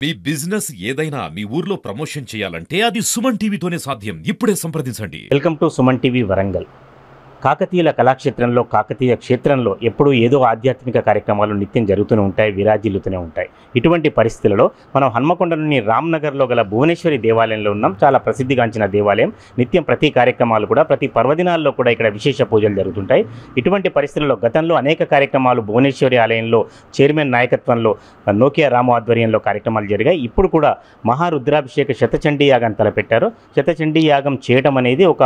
మీ business ఏదైనా మీ ఊర్లో promotion చేయాలంటే అది సుమన్ టీవీతోనే సాధ్యం. ఇప్పుడే సంప్రదించండి. Welcome to Suman TV Warangal. కాకతీయుల కళాక్షేత్రంలో కాకతీయ క్షేత్రంలో ఎప్పుడూ ఏదో ఆధ్యాత్మిక కార్యక్రమాలు నిత్యం జరుగుతూనే ఉంటాయి, విరాజిల్లుతూనే ఉంటాయి. ఇటువంటి పరిస్థితులలో మనం హన్మకొండలోని రామ్నగర్లో గల భువనేశ్వరి దేవాలయంలో ఉన్నాం. చాలా ప్రసిద్ధిగాంచిన దేవాలయం. నిత్యం ప్రతి కార్యక్రమాలు కూడా ప్రతి పర్వదినాల్లో కూడా ఇక్కడ విశేష పూజలు జరుగుతుంటాయి. ఇటువంటి పరిస్థితుల్లో గతంలో అనేక కార్యక్రమాలు భువనేశ్వరి ఆలయంలో చైర్మన్ నాయకత్వంలో నోకియా రాము ఆధ్వర్యంలో కార్యక్రమాలు జరిగాయి. ఇప్పుడు కూడా మహారుద్రాభిషేక శతచండీ యాగాన్ని తలపెట్టారు. శతచండీ యాగం చేయడం అనేది ఒక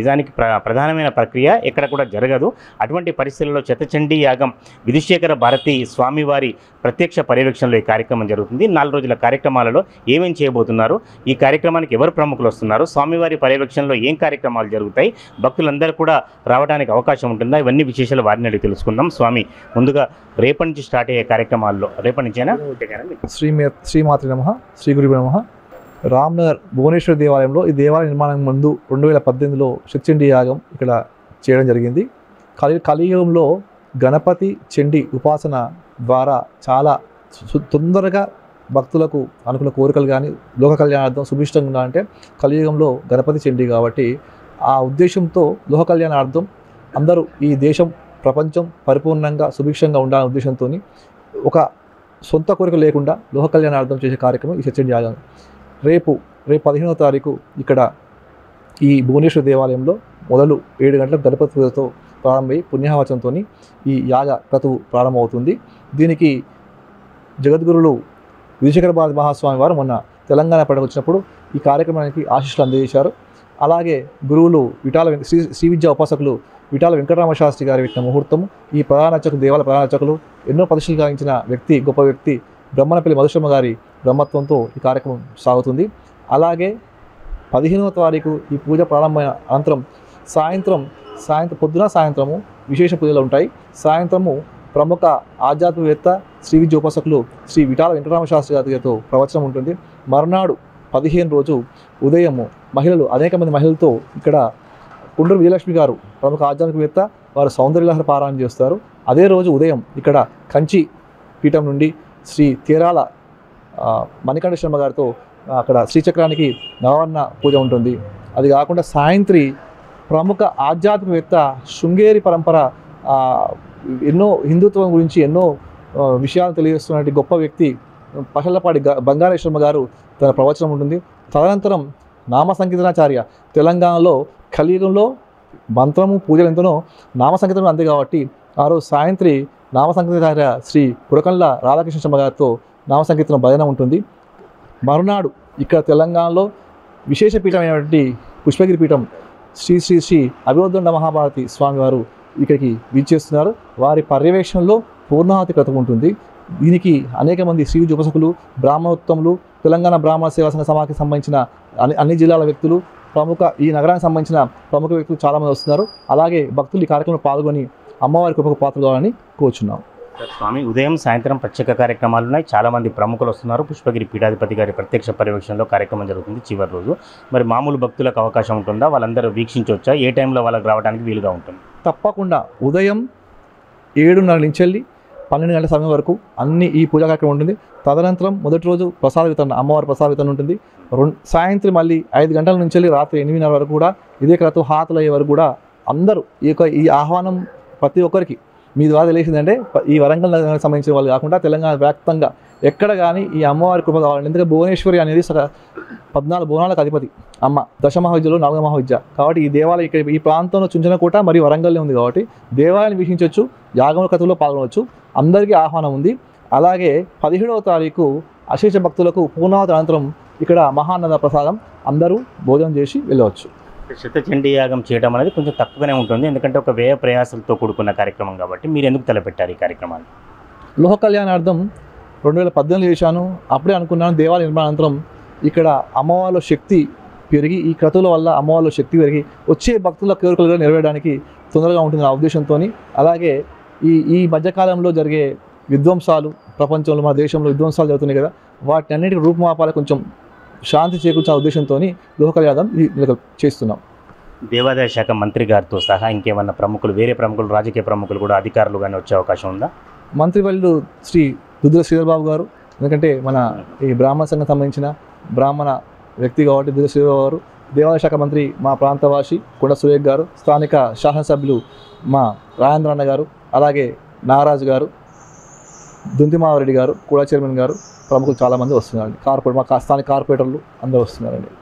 నిజానికి ప్రధానమైన ప్రక్రియ, ఎక్కడ కూడా జరగదు. అటువంటి పరిస్థితుల్లో శతచండీ యాగం విధుశేఖర భారతి స్వామివారి ప్రత్యక్ష పర్యవేక్షణలో ఈ కార్యక్రమం జరుగుతుంది. 4 రోజుల కార్యక్రమాలలో ఏమేం చేయబోతున్నారు, ఈ కార్యక్రమానికి ఎవరు ప్రముఖులు వస్తున్నారు, స్వామివారి పర్యవేక్షణలో ఏం కార్యక్రమాలు జరుగుతాయి, భక్తులందరూ కూడా రావడానికి అవకాశం ఉంటుందా, ఇవన్నీ విశేషాలు వారిని అడిగి తెలుసుకుందాం. స్వామి, ముందుగా రేపటి నుంచి స్టార్ట్ అయ్యే కార్యక్రమాల్లో రేపటి నుంచేనా? శ్రీమాత్రి నమః, శ్రీ గురుభ్యో నమః. రామ్నగర్ భువనేశ్వర దేవాలయంలో ఈ దేవాలయ నిర్మాణం ముందు 2018లో శతచండీ యాగం ఇక్కడ చేయడం జరిగింది. కలియుగంలో గణపతి చండీ ఉపాసన ద్వారా చాలా తొందరగా భక్తులకు అనుకున్న కోరికలు కానీ లోక కళ్యాణార్థం సుభిష్టంగా అంటే కలియుగంలో గణపతి చండీ కాబట్టి ఆ ఉద్దేశంతో లోక కళ్యాణార్థం అందరూ ఈ దేశం ప్రపంచం పరిపూర్ణంగా సుభిక్షంగా ఉండాలనే ఉద్దేశంతో ఒక సొంత కోరిక లేకుండా లోక కళ్యాణార్థం చేసే కార్యక్రమం ఈ శతచండీ యాగం. రేపు 15వ తారీఖు ఇక్కడ ఈ భువనేశ్వర దేవాలయంలో మొదలు 7 గంటలకు గణపతి పూజతో ప్రారంభమై పుణ్యవచనంతో ఈ యాగ క్రతువు ప్రారంభమవుతుంది. దీనికి జగద్గురులు విధుశేఖర భారతి మహాస్వామి వారు మొన్న తెలంగాణ పర్యటన వచ్చినప్పుడు ఈ కార్యక్రమానికి ఆశీస్సులు అందజేశారు. అలాగే గురువులు శ్రీ విద్యా ఉపాసకులు విఠాల వెంకటరామ శాస్త్రి గారి పెట్టిన ముహూర్తము, ఈ ప్రధాన అర్చకులు దేవాలయ ప్రధాన అర్చకులు ఎన్నో ప్రదర్శనలు గావించిన వ్యక్తి, గొప్ప వ్యక్తి బ్రహ్మణపల్లి మధుశర్మ గారి బ్రహ్మత్వంతో ఈ కార్యక్రమం సాగుతుంది. అలాగే 15వ తారీఖు ఈ పూజ ప్రారంభమైన అనంతరం సాయంత్రం పొద్దున సాయంత్రము విశేష పూజలు ఉంటాయి. సాయంత్రము ప్రముఖ ఆధ్యాత్మికవేత్త శ్రీ విద్య ఉపాసకులు శ్రీ విఠాల వెంకటరామ శాస్త్రి గారితో ప్రవచనం ఉంటుంది. మరునాడు 15 రోజు ఉదయము అనేక మంది మహిళలతో ఇక్కడ కుండూరు విజయలక్ష్మి గారు ప్రముఖ ఆధ్యాత్మికవేత్త, వారు సౌందర్యలహరి పారాయణ చేస్తారు. అదే రోజు ఉదయం ఇక్కడ కంచి పీఠం నుండి శ్రీ తీరాల మణికంఠ శర్మ గారితో అక్కడ శ్రీచక్రానికి నవవర్ణ పూజ ఉంటుంది. అది కాకుండా సాయంత్రి ప్రముఖ ఆధ్యాత్మికవేత్త శృంగేరి పరంపర ఎన్నో హిందుత్వం గురించి ఎన్నో విషయాలు తెలియజేస్తున్నటువంటి గొప్ప వ్యక్తి పశలపాటి బంగారేశ్వరమ్మ గారు తన ప్రవచనం ఉంటుంది. తదనంతరం నామ సంకీర్తనాచార్య, తెలంగాణలో కలియుగంలో మంత్రము పూజలు ఎంతనో నామ సంకీర్తనం అంతే కాబట్టి ఆ రోజు సాయంత్రి నామ సంకీర్తనాచార్య శ్రీ పురకండ్ల రాధాకృష్ణ శర్మ గారితో నామ సంకీర్తన భజన ఉంటుంది. మరునాడు ఇక్కడ తెలంగాణలో విశేష పీఠమైనటువంటి పుష్పగిరి పీఠం శ్రీ శ్రీ శ్రీ అభివదొండ మహాభారతి స్వామివారు ఇక్కడికి వీచేస్తున్నారు. వారి పర్యవేక్షణలో పూర్ణాహుతి క్రతువు ఉంటుంది. దీనికి అనేక మంది శ్రీ విద్య ఉపాసకులు, బ్రాహ్మణోత్తములు, తెలంగాణ బ్రాహ్మణ సేవా సంఘ సమాఖ్యకు సంబంధించిన అన్ని జిల్లాల వ్యక్తులు, ఈ నగరానికి సంబంధించిన ప్రముఖ వ్యక్తులు చాలామంది వస్తున్నారు. అలాగే భక్తులు ఈ కార్యక్రమంలో పాల్గొని అమ్మవారి కృపకు పాత్రలు కావాలని కోరుచున్నాం. స్వామి, ఉదయం సాయంత్రం ప్రత్యేక కార్యక్రమాలు ఉన్నాయి. చాలామంది ప్రముఖులు వస్తున్నారు. పుష్పగిరి పీఠాధిపతి గారి ప్రత్యక్ష పర్యవేక్షణలో కార్యక్రమం జరుగుతుంది చివరి రోజు. మరి మామూలు భక్తులకు అవకాశం ఉంటుందా? వాళ్ళందరూ వీక్షించవచ్చా? ఏ టైంలో వాళ్ళకి రావడానికి వీలుగా ఉంటుంది? తప్పకుండా ఉదయం 7:30 నుంచి వెళ్ళి 12 గంటల సమయం వరకు అన్ని ఈ పూజా కార్యక్రమం ఉంటుంది. తదనంతరం మొదటి రోజు ప్రసాద వితరణ, అమ్మవారి ప్రసాద వితరణ ఉంటుంది. సాయంత్రం మళ్ళీ 5 గంటల నుంచి వెళ్ళి రాత్రి 8:30 వరకు కూడా ఇదే క్రతువు హాతలు అయ్యే వరకు కూడా అందరూ ఈ ఆహ్వానం ప్రతి ఒక్కరికి మీ ద్వారా తెలిసిందంటే ఈ వరంగల్ నగరానికి సంబంధించిన వాళ్ళు కాకుండా తెలంగాణ వ్యాప్తంగా ఎక్కడ కానీ ఈ అమ్మవారి కృప కావాలంటే, ఎందుకంటే భువనేశ్వరి అనేది 14 బోనాలకు అధిపతి అమ్మ, దశమహావిద్యలో 4వ మహావిద్య కాబట్టి ఈ దేవాలయం ఇక్కడ ఈ ప్రాంతంలో చుంచనకోట మరియు వరంగల్లో ఉంది కాబట్టి దేవాలయాన్ని వీక్షించవచ్చు, యాగముల కథలో పాల్గొనవచ్చు. అందరికీ ఆహ్వానం ఉంది. అలాగే 17వ తారీఖు అశేష భక్తులకు పూర్ణావతి అనంతరం ఇక్కడ మహాన్నద ప్రసాదం, అందరూ భోజనం చేసి వెళ్ళవచ్చు. శతచండీ యాగం చేయడం అనేది కొంచెం తక్కువగానే ఉంటుంది, ఎందుకంటే ఒక వ్యయ ప్రయాసలతో కూడుకున్న కార్యక్రమం కాబట్టి. మీరు ఎందుకు తలపెట్టారు ఈ కార్యక్రమాన్ని? లోక కళ్యాణార్థం 2018 చేశాను. అప్పుడే అనుకున్నాను దేవాలయ నిర్మాణానంతరం ఇక్కడ అమ్మవారిలో శక్తి పెరిగి, ఈ క్రతువుల వల్ల అమ్మవారిలో శక్తి పెరిగి వచ్చే భక్తుల కోరికలు నెరవేరడానికి తొందరగా ఉంటుంది నా ఉద్దేశంతో. అలాగే ఈ మధ్యకాలంలో జరిగే విధ్వంసాలు, ప్రపంచంలో మన దేశంలో విధ్వంసాలు జరుగుతున్నాయి కదా, వాటి అన్నిటికీ రూపుమాపాల కొంచెం శాంతి చేకూర్చే ఉద్దేశంతో లోక కళ్యాణం చేస్తున్నాం. దేవాదాయ శాఖ మంత్రి గారితో సహా ఇంకేమన్నా ప్రముఖులు, వేరే ప్రముఖులు, రాజకీయ ప్రముఖులు కూడా అధికారులు కానీ వచ్చే అవకాశం ఉందా? మంత్రివర్యులు శ్రీ దుద్దుల శ్రీధర్ బాబు గారు, ఎందుకంటే మన ఈ బ్రాహ్మణ సంఘం సంబంధించిన బ్రాహ్మణ వ్యక్తి కాబట్టి దిశ గారు, దేవాదాయ శాఖ మంత్రి మా ప్రాంతవాసి కొండ సురేఖ్ గారు, స్థానిక శాసనసభ్యులు మా రాజేంద్ర అన్న గారు, అలాగే నాగరాజు గారు, దుంతిమావరెడ్డి గారు, కూడా చైర్మన్ గారు, ప్రముఖులు చాలామంది వస్తున్నారండి. మా స్థానిక కార్పొరేటర్లు అందరూ వస్తున్నారండి.